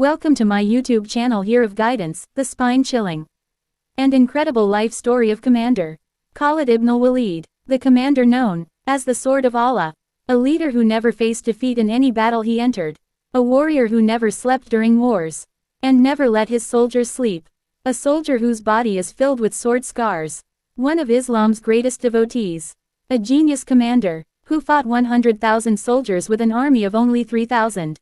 Welcome to my YouTube channel here of guidance, the spine-chilling and incredible life story of Commander Khalid Ibn Walid, the commander known as the Sword of Allah, a leader who never faced defeat in any battle he entered, a warrior who never slept during wars, and never let his soldiers sleep, a soldier whose body is filled with sword scars, one of Islam's greatest devotees, a genius commander who fought 100,000 soldiers with an army of only 3,000.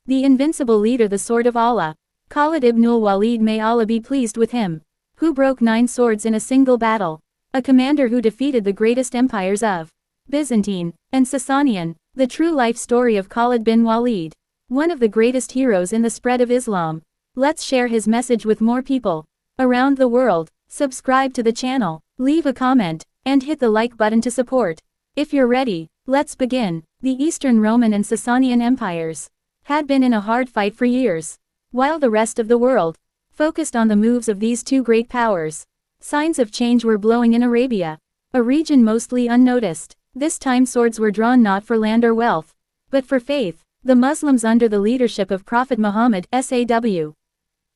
The invincible leader, the Sword of Allah, Khalid ibn al-Walid, may Allah be pleased with him, who broke 9 swords in a single battle, a commander who defeated the greatest empires of Byzantine and Sasanian, the true life story of Khalid bin Walid, one of the greatest heroes in the spread of Islam. Let's share his message with more people around the world. Subscribe to the channel, leave a comment, and hit the like button to support. If you're ready, let's begin. The Eastern Roman and Sasanian empires had been in a hard fight for years, while the rest of the world focused on the moves of these two great powers. Signs of change were blowing in Arabia, a region mostly unnoticed. This time swords were drawn not for land or wealth, but for faith. The Muslims under the leadership of Prophet Muhammad SAW,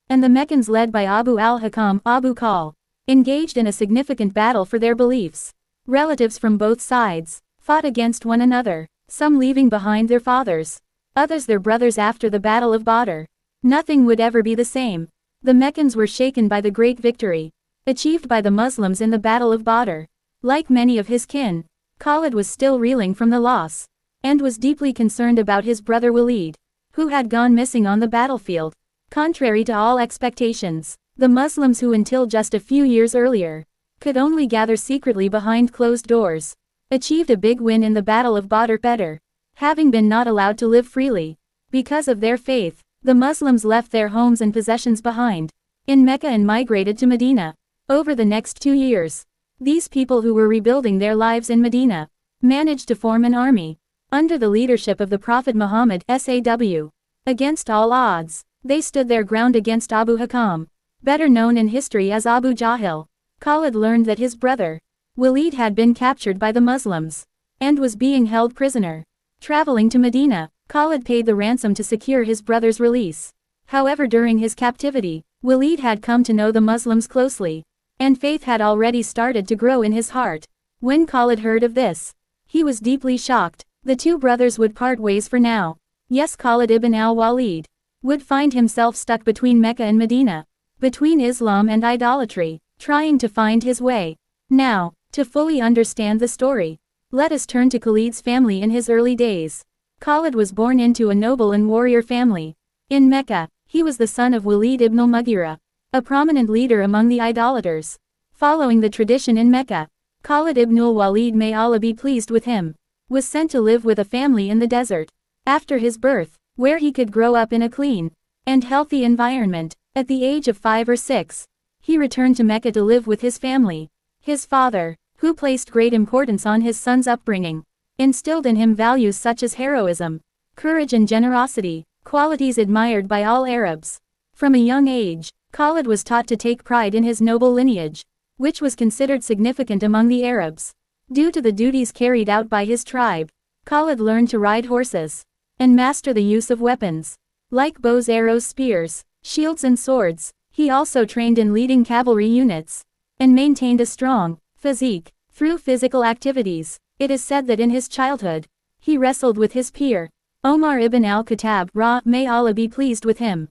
and the Meccans led by Abu al-Hakam Abu Khal, engaged in a significant battle for their beliefs. Relatives from both sides fought against one another, some leaving behind their fathers, others their brothers after the Battle of Badr. Nothing would ever be the same. The Meccans were shaken by the great victory achieved by the Muslims in the Battle of Badr. Like many of his kin, Khalid was still reeling from the loss, and was deeply concerned about his brother Walid, who had gone missing on the battlefield. Contrary to all expectations, the Muslims, who until just a few years earlier could only gather secretly behind closed doors, achieved a big win in the Battle of Badr. Having been not allowed to live freely because of their faith, the Muslims left their homes and possessions behind in Mecca and migrated to Medina. Over the next 2 years, these people, who were rebuilding their lives in Medina, managed to form an army under the leadership of the Prophet Muhammad SAW. Against all odds, they stood their ground against Abu Hakam, better known in history as Abu Jahil. Khalid learned that his brother Walid had been captured by the Muslims and was being held prisoner. Traveling to Medina, Khalid paid the ransom to secure his brother's release. However, during his captivity, Walid had come to know the Muslims closely, and faith had already started to grow in his heart. When Khalid heard of this, he was deeply shocked. The two brothers would part ways for now. Yes, Khalid ibn al-Walid would find himself stuck between Mecca and Medina, between Islam and idolatry, trying to find his way. Now, to fully understand the story, let us turn to Khalid's family in his early days. Khalid was born into a noble and warrior family. In Mecca, he was the son of Walid ibn al-Mughira, a prominent leader among the idolaters. Following the tradition in Mecca, Khalid ibn al-Walid, may Allah be pleased with him, was sent to live with a family in the desert. After his birth, where he could grow up in a clean and healthy environment, at the age of 5 or 6, he returned to Mecca to live with his family. His father, who placed great importance on his son's upbringing, instilled in him values such as heroism, courage and generosity, qualities admired by all Arabs. From a young age, Khalid was taught to take pride in his noble lineage, which was considered significant among the Arabs. Due to the duties carried out by his tribe, Khalid learned to ride horses and master the use of weapons, like bows, arrows, spears, shields and swords. He also trained in leading cavalry units and maintained a strong physique through physical activities. It is said that in his childhood, he wrestled with his peer, Omar ibn al-Khattab, may Allah be pleased with him,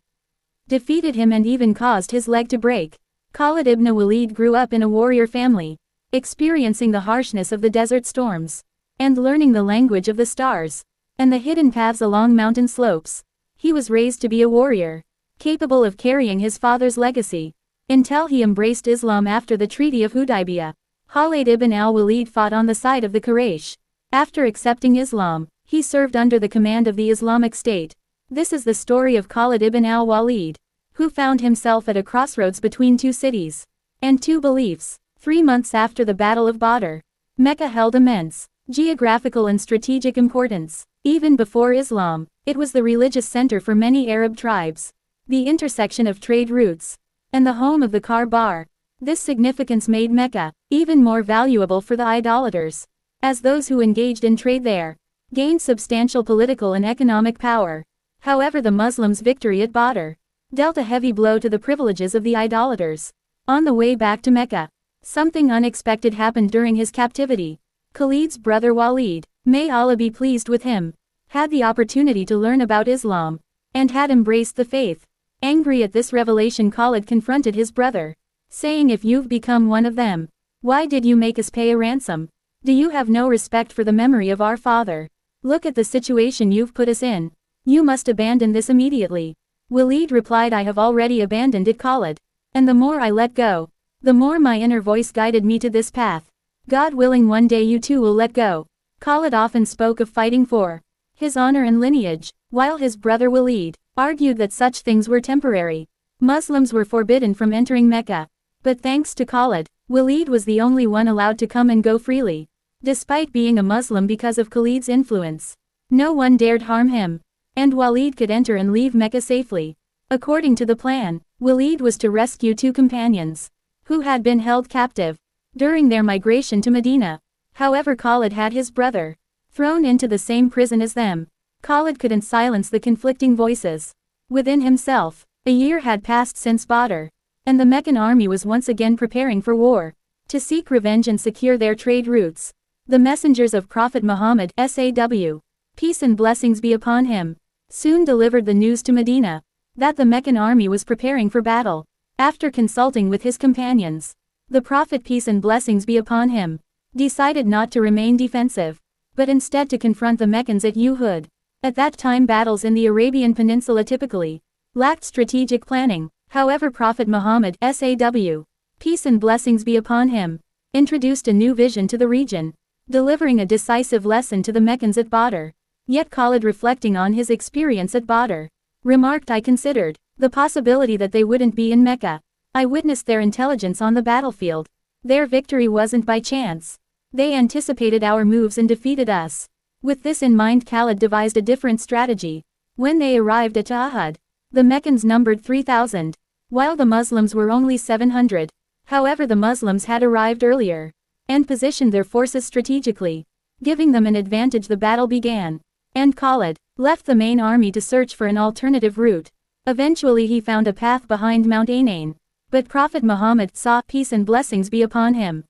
defeated him and even caused his leg to break. Khalid ibn Walid grew up in a warrior family, experiencing the harshness of the desert storms, and learning the language of the stars, and the hidden paths along mountain slopes. He was raised to be a warrior, capable of carrying his father's legacy, until he embraced Islam after the Treaty of Hudaybiyah. Khalid ibn al-Walid fought on the side of the Quraysh. After accepting Islam, he served under the command of the Islamic State. This is the story of Khalid ibn al-Walid, who found himself at a crossroads between 2 cities and 2 beliefs. 3 months after the Battle of Badr, Mecca held immense geographical and strategic importance. Even before Islam, it was the religious center for many Arab tribes, the intersection of trade routes, and the home of the Kaaba. This significance made Mecca even more valuable for the idolaters, as those who engaged in trade there gained substantial political and economic power. However, the Muslims' victory at Badr dealt a heavy blow to the privileges of the idolaters. On the way back to Mecca, something unexpected happened during his captivity. Khalid's brother Walid, may Allah be pleased with him, had the opportunity to learn about Islam, and had embraced the faith. Angry at this revelation, Khalid confronted his brother, saying, "If you've become one of them, why did you make us pay a ransom? Do you have no respect for the memory of our father? Look at the situation you've put us in. You must abandon this immediately." Walid replied, "I have already abandoned it, Khalid. And the more I let go, the more my inner voice guided me to this path. God willing, one day you too will let go." Khalid often spoke of fighting for his honor and lineage, while his brother Walid argued that such things were temporary. Muslims were forbidden from entering Mecca. But thanks to Khalid, Walid was the only one allowed to come and go freely. Despite being a Muslim, because of Khalid's influence, no one dared harm him, and Walid could enter and leave Mecca safely. According to the plan, Walid was to rescue two companions who had been held captive during their migration to Medina. However, Khalid had his brother thrown into the same prison as them. Khalid couldn't silence the conflicting voices within himself. A year had passed since Badr, and the Meccan army was once again preparing for war, to seek revenge and secure their trade routes. The messengers of Prophet Muhammad, SAW, peace and blessings be upon him, soon delivered the news to Medina that the Meccan army was preparing for battle. After consulting with his companions, the Prophet, peace and blessings be upon him, decided not to remain defensive, but instead to confront the Meccans at Uhud. At that time, battles in the Arabian Peninsula typically lacked strategic planning. However, Prophet Muhammad, SAW, peace and blessings be upon him, introduced a new vision to the region, delivering a decisive lesson to the Meccans at Badr. Yet Khalid, reflecting on his experience at Badr, remarked, "I considered the possibility that they wouldn't be in Mecca. I witnessed their intelligence on the battlefield. Their victory wasn't by chance. They anticipated our moves and defeated us." With this in mind, Khalid devised a different strategy. When they arrived at Uhud, the Meccans numbered 3,000, while the Muslims were only 700. However, the Muslims had arrived earlier and positioned their forces strategically, giving them an advantage. The battle began, and Khalid left the main army to search for an alternative route. Eventually he found a path behind Mount Ainain, but Prophet Muhammad, peace and blessings be upon him,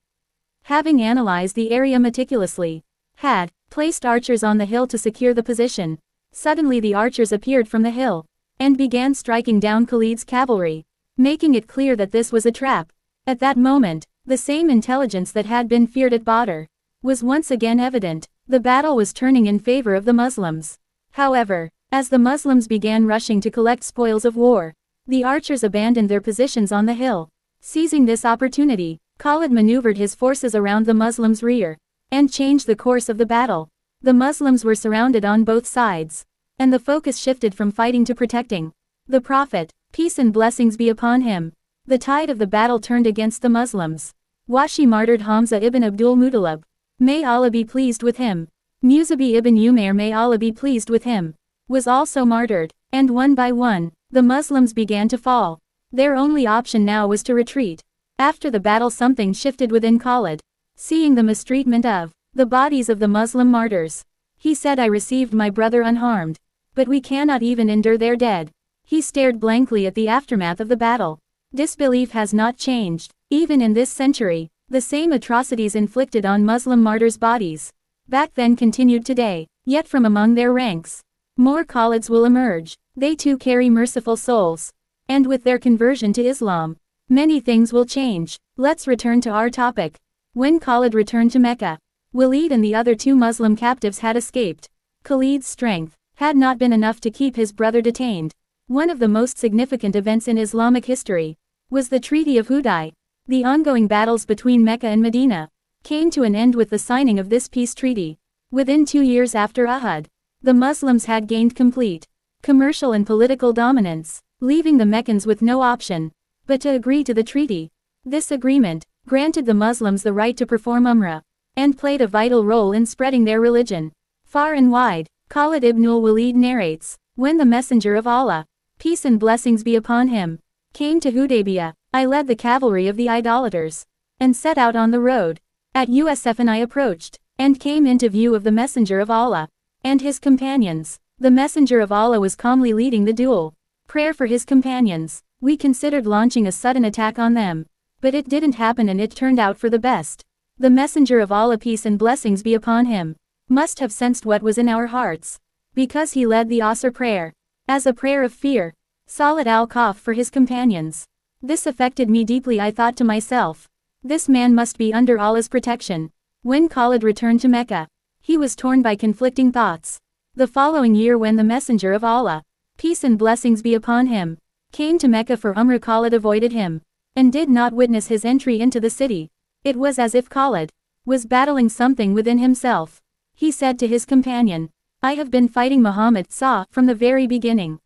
having analyzed the area meticulously, had placed archers on the hill to secure the position. Suddenly the archers appeared from the hill and began striking down Khalid's cavalry, making it clear that this was a trap. At that moment, the same intelligence that had been feared at Badr was once again evident. The battle was turning in favor of the Muslims. However, as the Muslims began rushing to collect spoils of war, the archers abandoned their positions on the hill. Seizing this opportunity, Khalid maneuvered his forces around the Muslims' rear and changed the course of the battle. The Muslims were surrounded on both sides, and the focus shifted from fighting to protecting the Prophet, peace and blessings be upon him. The tide of the battle turned against the Muslims. Washi martyred Hamza ibn Abdul Muttalib, may Allah be pleased with him. Musabi ibn Umair, may Allah be pleased with him, was also martyred, and one by one, the Muslims began to fall. Their only option now was to retreat. After the battle, something shifted within Khalid. Seeing the mistreatment of the bodies of the Muslim martyrs, he said, "I received my brother unharmed, but we cannot even endure their dead." He stared blankly at the aftermath of the battle. Disbelief has not changed. Even in this century, the same atrocities inflicted on Muslim martyrs' bodies back then continued today. Yet from among their ranks, more Khalids will emerge. They too carry merciful souls. And with their conversion to Islam, many things will change. Let's return to our topic. When Khalid returned to Mecca, Walid and the other two Muslim captives had escaped. Khalid's strength had not been enough to keep his brother detained. One of the most significant events in Islamic history was the Treaty of Hudaybiyah. The ongoing battles between Mecca and Medina came to an end with the signing of this peace treaty. Within 2 years after Uhud, the Muslims had gained complete commercial and political dominance, leaving the Meccans with no option but to agree to the treaty. This agreement granted the Muslims the right to perform Umrah, and played a vital role in spreading their religion far and wide. Khalid ibn Walid narrates, "When the Messenger of Allah, peace and blessings be upon him, came to Hudaybiyah, I led the cavalry of the idolaters, and set out on the road. At Usfan I approached, and came into view of the Messenger of Allah and his companions. The messenger of Allah was calmly leading the duel. Prayer for his companions. We considered launching a sudden attack on them. But it didn't happen and it turned out for the best. The messenger of Allah, peace and blessings be upon him, must have sensed what was in our hearts. Because he led the Asr prayer as a prayer of fear, Salat al-Kaf for his companions. This affected me deeply. I thought to myself, this man must be under Allah's protection. When Khalid returned to Mecca, he was torn by conflicting thoughts. The following year, when the messenger of Allah, peace and blessings be upon him, came to Mecca for Umrah, Khalid avoided him and did not witness his entry into the city. It was as if Khalid was battling something within himself. He said to his companion, I have been fighting Muhammad from the very beginning.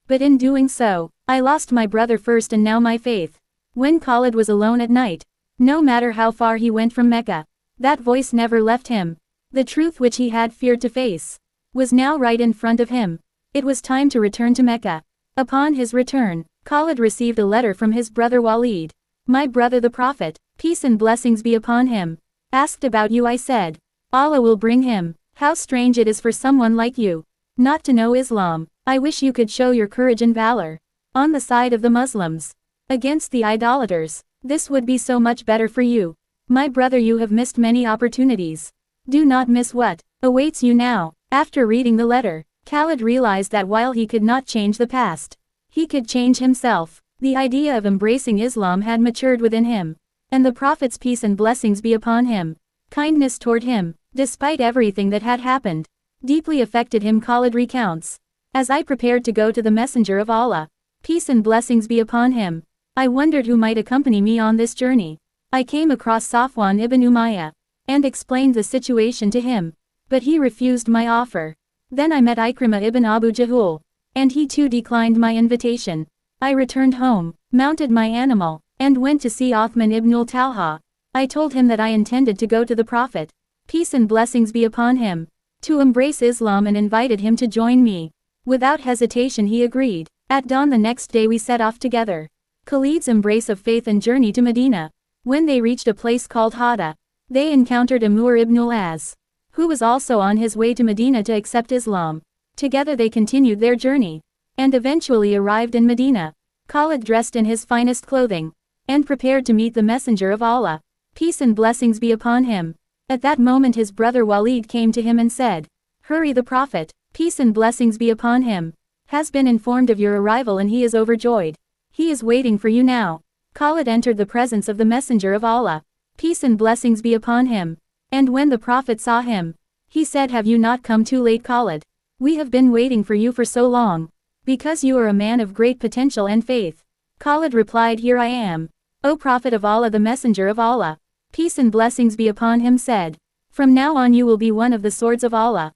But in doing so, I lost my brother first and now my faith. When Khalid was alone at night, no matter how far he went from Mecca, that voice never left him. The truth which he had feared to face was now right in front of him. It was time to return to Mecca. Upon his return, Khalid received a letter from his brother Walid. My brother the Prophet, peace and blessings be upon him, asked about you. I said, Allah will bring him. How strange it is for someone like you not to know Islam. I wish you could show your courage and valor on the side of the Muslims against the idolaters. This would be so much better for you. My brother, you have missed many opportunities. Do not miss what awaits you now. After reading the letter, Khalid realized that while he could not change the past, he could change himself. The idea of embracing Islam had matured within him, and the Prophet's peace and blessings be upon him, kindness toward him, despite everything that had happened, deeply affected him. Khalid recounts, as I prepared to go to the messenger of Allah, peace and blessings be upon him, I wondered who might accompany me on this journey. I came across Safwan ibn Umayyah and explained the situation to him, but he refused my offer. Then I met Ikrimah ibn Abu Jahul, and he too declined my invitation. I returned home, mounted my animal, and went to see Uthman ibn al-Talha. I told him that I intended to go to the Prophet, peace and blessings be upon him, to embrace Islam, and invited him to join me. Without hesitation he agreed. At dawn the next day we set off together. Khalid's embrace of faith and journey to Medina. When they reached a place called Hada, they encountered Amr ibn al-As, who was also on his way to Medina to accept Islam. Together they continued their journey, and eventually arrived in Medina. Khalid dressed in his finest clothing, and prepared to meet the messenger of Allah, peace and blessings be upon him. At that moment his brother Walid came to him and said, hurry, the Prophet, peace and blessings be upon him, has been informed of your arrival and he is overjoyed. He is waiting for you now. Khalid entered the presence of the messenger of Allah, peace and blessings be upon him, and when the Prophet saw him, he said, have you not come too late, Khalid? We have been waiting for you for so long, because you are a man of great potential and faith. Khalid replied, here I am. O Prophet of Allah, the messenger of Allah, peace and blessings be upon him, said, from now on you will be one of the swords of Allah.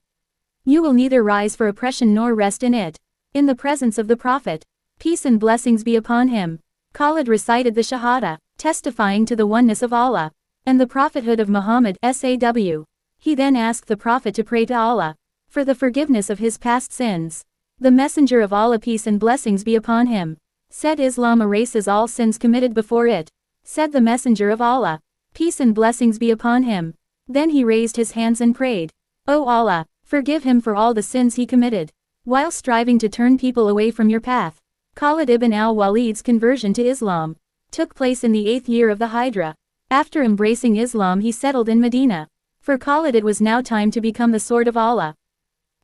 You will neither rise for oppression nor rest in it. In the presence of the Prophet, peace and blessings be upon him, Khalid recited the Shahada, testifying to the oneness of Allah and the prophethood of Muhammad SAW. He then asked the Prophet to pray to Allah for the forgiveness of his past sins. The messenger of Allah, peace and blessings be upon him, said, Islam erases all sins committed before it. Said the messenger of Allah, peace and blessings be upon him. Then he raised his hands and prayed, O Allah, forgive him for all the sins he committed, while striving to turn people away from your path. Khalid ibn al-Walid's conversion to Islam took place in the 8th year of the Hijra. After embracing Islam he settled in Medina. For Khalid it was now time to become the sword of Allah.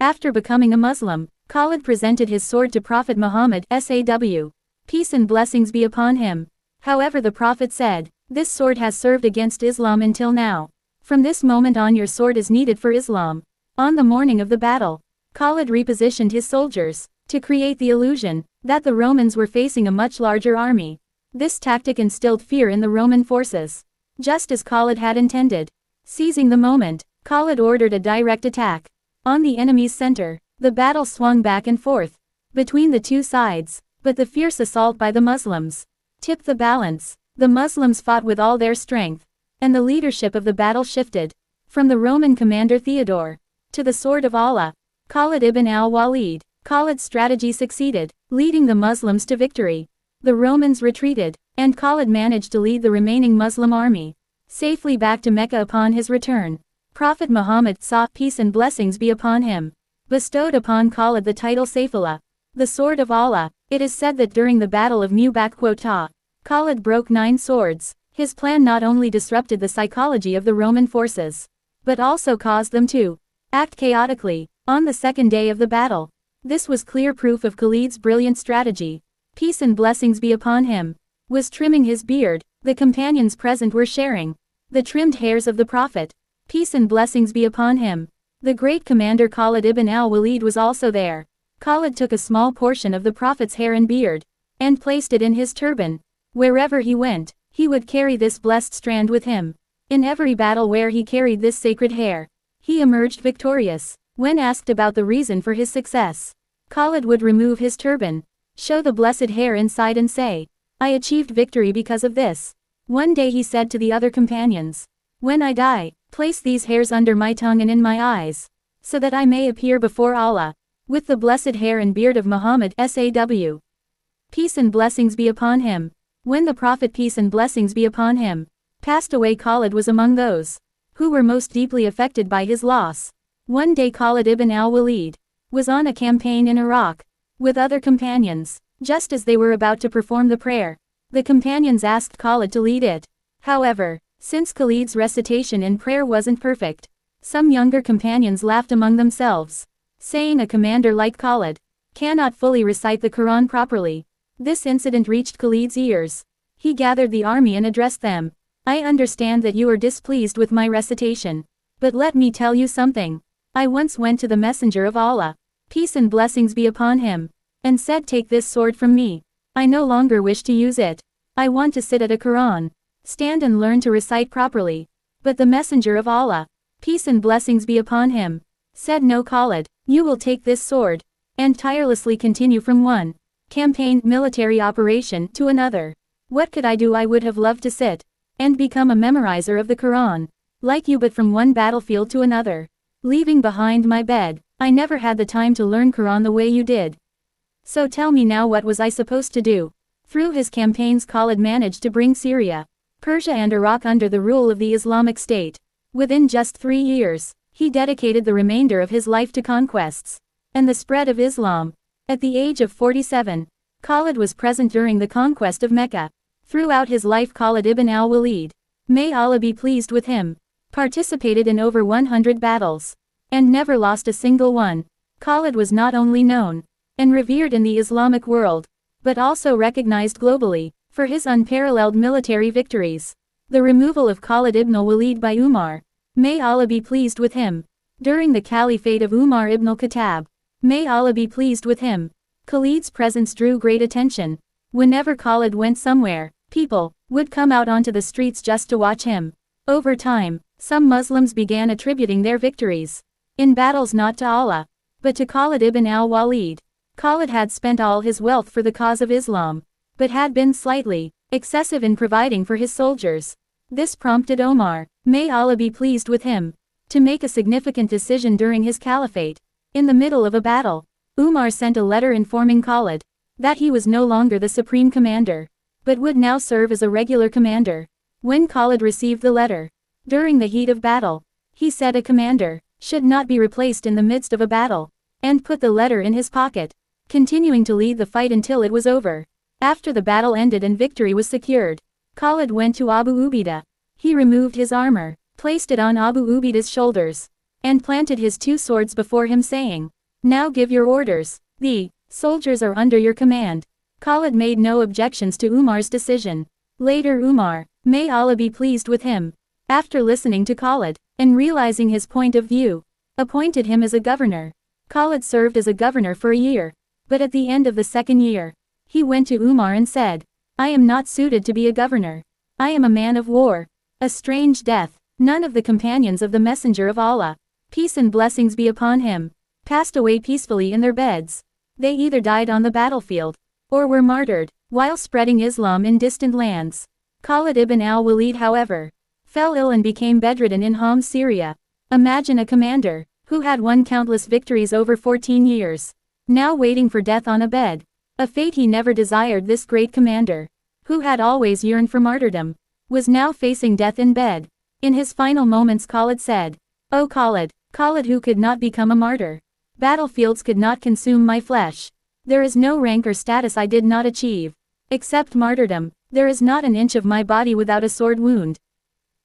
After becoming a Muslim, Khalid presented his sword to Prophet Muhammad SAW, peace and blessings be upon him. However, the Prophet said, this sword has served against Islam until now. From this moment on your sword is needed for Islam. On the morning of the battle, Khalid repositioned his soldiers to create the illusion that the Romans were facing a much larger army. This tactic instilled fear in the Roman forces, just as Khalid had intended. Seizing the moment, Khalid ordered a direct attack on the enemy's center. The battle swung back and forth between the two sides, but the fierce assault by the Muslims tipped the balance. The Muslims fought with all their strength, and the leadership of the battle shifted from the Roman commander Theodore to the sword of Allah, Khalid ibn al-Walid. Khalid's strategy succeeded, leading the Muslims to victory. The Romans retreated, and Khalid managed to lead the remaining Muslim army safely back to Mecca. Upon his return, Prophet Muhammad saw, peace and blessings be upon him, bestowed upon Khalid the title Saifullah, the sword of Allah. It is said that during the Battle of Mu'tah, Khalid broke 9 swords. His plan not only disrupted the psychology of the Roman forces, but also caused them to act chaotically on the second day of the battle. This was clear proof of Khalid's brilliant strategy. Peace and blessings be upon him was trimming his beard. The companions present were sharing the trimmed hairs of the Prophet. Peace and blessings be upon him. The great commander Khalid ibn al-Walid was also there. Khalid took a small portion of the Prophet's hair and beard, and placed it in his turban. Wherever he went, he would carry this blessed strand with him. In every battle where he carried this sacred hair, he emerged victorious. When asked about the reason for his success, Khalid would remove his turban, show the blessed hair inside and say, "I achieved victory because of this." One day he said to the other companions, "When I die, place these hairs under my tongue and in my eyes, so that I may appear before Allah with the blessed hair and beard of Muhammad SAW. Peace and blessings be upon him." When the Prophet, peace and blessings be upon him, passed away, Khalid was among those who were most deeply affected by his loss. One day Khalid ibn al-Walid was on a campaign in Iraq with other companions. Just as they were about to perform the prayer, the companions asked Khalid to lead it. However, since Khalid's recitation in prayer wasn't perfect, some younger companions laughed among themselves, saying a commander like Khalid cannot fully recite the Quran properly. This incident reached Khalid's ears. He gathered the army and addressed them. "I understand that you are displeased with my recitation, but let me tell you something. I once went to the Messenger of Allah, peace and blessings be upon him, and said, 'Take this sword from me. I no longer wish to use it. I want to sit at a Quran, stand and learn to recite properly.' But the Messenger of Allah, peace and blessings be upon him, said, 'No, Khalid, you will take this sword, and tirelessly continue from one military operation to another.' What could I do? I would have loved to sit and become a memorizer of the Quran, like you, but from one battlefield to another, leaving behind my bed. I never had the time to learn Quran the way you did. So tell me now, what was I supposed to do?" Through his campaigns, Khalid managed to bring Syria, Persia and Iraq under the rule of the Islamic State. Within just 3 years, he dedicated the remainder of his life to conquests and the spread of Islam. At the age of 47, Khalid was present during the conquest of Mecca. Throughout his life, Khalid ibn al-Walid, may Allah be pleased with him, participated in over 100 battles, and never lost a single one. Khalid was not only known and revered in the Islamic world, but also recognized globally for his unparalleled military victories. The removal of Khalid ibn Walid by Umar, may Allah be pleased with him, during the caliphate of Umar ibn al-Khattab, may Allah be pleased with him. Khalid's presence drew great attention. Whenever Khalid went somewhere, people would come out onto the streets just to watch him. Over time, some Muslims began attributing their victories in battles not to Allah, but to Khalid ibn al-Walid. Khalid had spent all his wealth for the cause of Islam, but had been slightly excessive in providing for his soldiers. This prompted Omar, may Allah be pleased with him, to make a significant decision during his caliphate. In the middle of a battle, Umar sent a letter informing Khalid that he was no longer the supreme commander, but would now serve as a regular commander. When Khalid received the letter, during the heat of battle, he said a commander should not be replaced in the midst of a battle, and put the letter in his pocket, continuing to lead the fight until it was over. After the battle ended and victory was secured, Khalid went to Abu Ubaidah. He removed his armor, placed it on Abu Ubaidah's shoulders, and planted his 2 swords before him, saying, "Now give your orders. The soldiers are under your command." Khalid made no objections to Umar's decision. Later Umar, may Allah be pleased with him, after listening to Khalid and realizing his point of view, appointed him as a governor. Khalid served as a governor for a year, but at the end of the 2nd year, he went to Umar and said, "I am not suited to be a governor. I am a man of war." A strange death. None of the companions of the Messenger of Allah, peace and blessings be upon him, passed away peacefully in their beds. They either died on the battlefield, or were martyred, while spreading Islam in distant lands. Khalid ibn al-Walid, however, fell ill and became bedridden in Homs, Syria. Imagine a commander who had won countless victories over 14 years, now waiting for death on a bed. A fate he never desired. This great commander, who had always yearned for martyrdom, was now facing death in bed. In his final moments, Khalid said, "O Khalid, Khalid who could not become a martyr, Battlefields could not consume my flesh. There is no rank or status I did not achieve. Except martyrdom, there is not an inch of my body without a sword wound,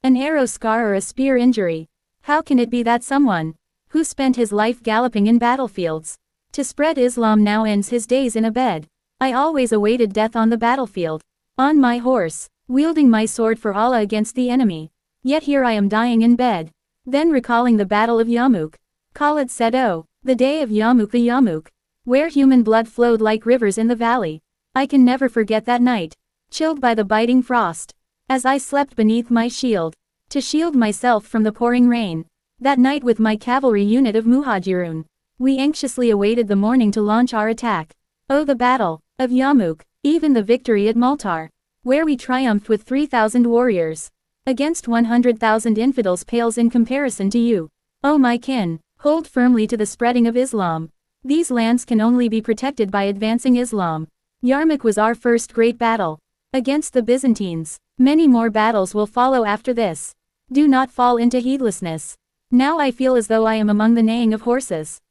an arrow scar or a spear injury. How can it be that someone who spent his life galloping in battlefields to spread Islam now ends his days in a bed? I always awaited death on the battlefield, on my horse, wielding my sword for Allah against the enemy. Yet here I am dying in bed. Then recalling the Battle of Yarmouk, Khalid said, "Oh, the day of Yarmouk, the Yarmouk, where human blood flowed like rivers in the valley. I can never forget that night, chilled by the biting frost, as I slept beneath my shield, to shield myself from the pouring rain. That night with my cavalry unit of Muhajirun, we anxiously awaited the morning to launch our attack. Oh, the battle of Yarmouk, even the victory at Multar, where we triumphed with 3,000 warriors, against 100,000 infidels pales in comparison to you. Oh my kin, hold firmly to the spreading of Islam. These lands can only be protected by advancing Islam. Yarmouk was our first great battle against the Byzantines. Many more battles will follow after this. Do not fall into heedlessness. Now I feel as though I am among the neighing of horses,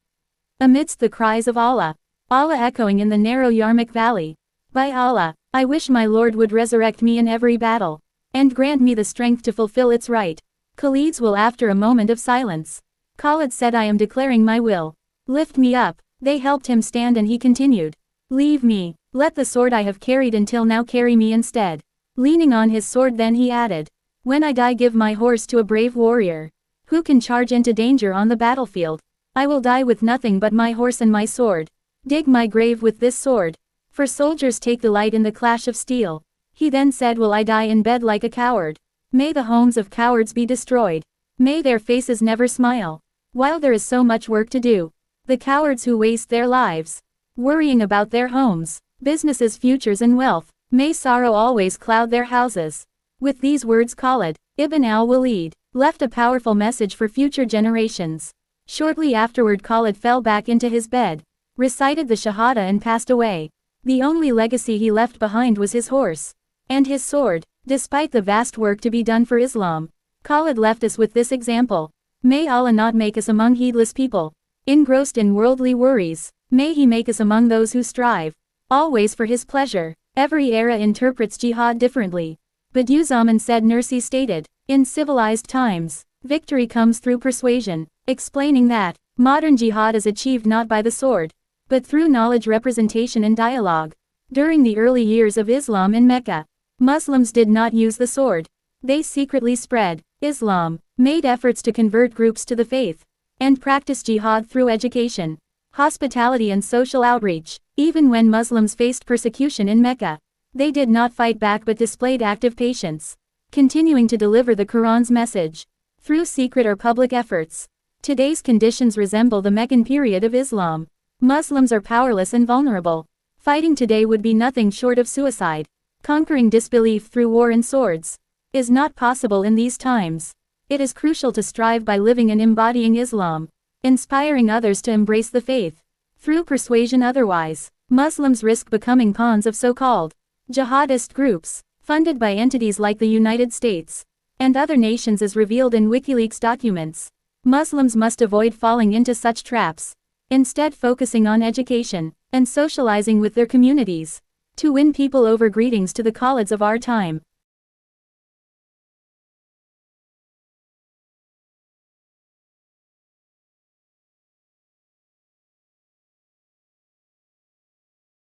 amidst the cries of Allah, Allah echoing in the narrow Yarmouk valley. By Allah, I wish my Lord would resurrect me in every battle, and grant me the strength to fulfill its right." Khalid's will after a moment of silence. Khalid said, "I am declaring my will. Lift me up." They helped him stand and he continued, "Leave me, let the sword I have carried until now carry me instead." Leaning on his sword then he added, "When I die give my horse to a brave warrior, who can charge into danger on the battlefield. I will die with nothing but my horse and my sword. Dig my grave with this sword, for soldiers take delight in the clash of steel." He then said, "Will I die in bed like a coward? May the homes of cowards be destroyed. May their faces never smile, while there is so much work to do. The cowards who waste their lives worrying about their homes, businesses, futures and wealth, may sorrow always cloud their houses." With these words Khalid Ibn al-Walid left a powerful message for future generations. Shortly afterward Khalid fell back into his bed, recited the Shahada and passed away. The only legacy he left behind was his horse and his sword. Despite the vast work to be done for Islam, Khalid left us with this example. May Allah not make us among heedless people, engrossed in worldly worries. May He make us among those who strive always for His pleasure. Every era interprets jihad differently. Badiüzzaman said, Nursi stated, "In civilized times, victory comes through persuasion," explaining that modern jihad is achieved not by the sword, but through knowledge, representation and dialogue. During the early years of Islam in Mecca, Muslims did not use the sword. They secretly spread Islam, made efforts to convert groups to the faith, and practiced jihad through education, hospitality and social outreach. Even when Muslims faced persecution in Mecca, they did not fight back but displayed active patience, continuing to deliver the Quran's message through secret or public efforts. Today's conditions resemble the Meccan period of Islam. Muslims are powerless and vulnerable. Fighting today would be nothing short of suicide. Conquering disbelief through war and swords is not possible in these times. It is crucial to strive by living and embodying Islam, inspiring others to embrace the faith through persuasion. Otherwise, Muslims risk becoming pawns of so-called jihadist groups, funded by entities like the United States and other nations as revealed in WikiLeaks documents. Muslims must avoid falling into such traps, instead focusing on education and socializing with their communities to win people over. Greetings to the Khalids of our time.